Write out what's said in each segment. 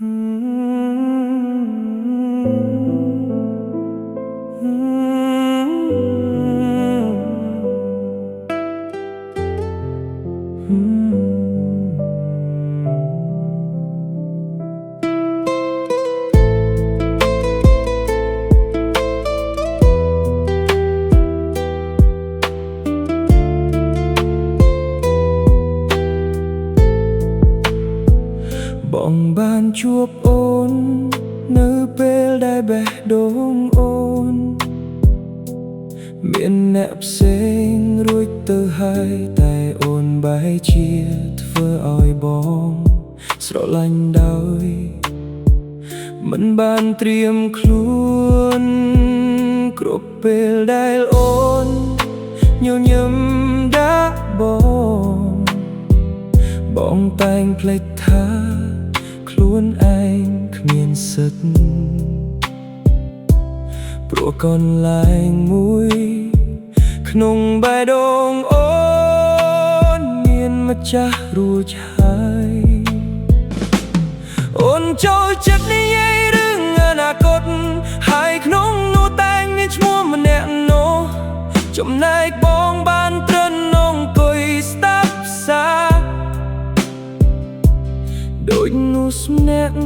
បងបានជួបអូននៅពេលដែលបេះដូងអូនមានអ្នកផ្សេងរួចទៅហើយតែអូនបែរជាធ្វើឲ្យបងស្រឡាញ់ដោយមិនបានត្រៀមខ្លួនគ្រប់ពេលដែលអូនញញឹមដាក់បងតែងភ្លេចថាខ្លួនឯងគ្មានសិទ្ធិព្រោះកន្លែងមួយក្នុងបេះដូងអូនមានម្ចាស់រួចហើយអូនចូលចិត្តនិយាយរឿងអនាគតហើយក្នុងនោះតែងមានឈ្មោះម្នាក់នោះចំណែកបងបានត្រឹនអង្គុយស្ដាប់សារដូចនោះស្នាក់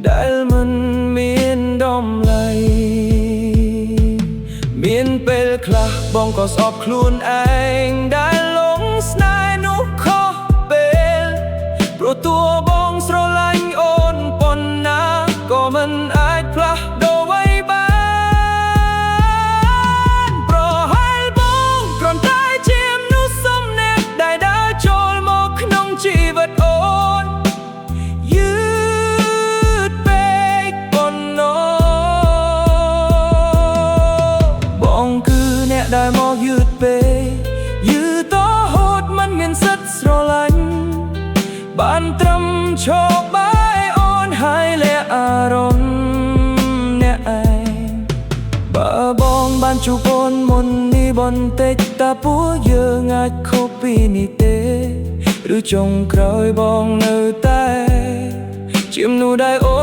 ដែលមិនមានតម្លៃមានពេលខ្លះបងក៏ស្អប់ខ្លួនឯងដែលលងស្នេហ៍នោះខុសពេលព្រោះតួបងស្រឡាញ់អូនប៉ុណ្ណាក៏មិនអាចផ្លាស់ដូរអ្វីបានប្រហែលបងគ្រាន់តែជាមនុស្សសំណាក់ដែលដើរចូលមកក្នុងជីវិតអូនដែលមកយឺតពេកយឺតរហូតមិនមានសិទ្ធស្រឡាញ់បានត្រឹមឈប់បាយអូនហើយលាក់អារម្មណ៍អ្នកឯងបើបងបានជួបអូនមុននេះបន្តិចតាពួកយើងអាចខុសពីនេះទេឬចុងក្រោយបងនៅតែជាមនុស្សដែលអូ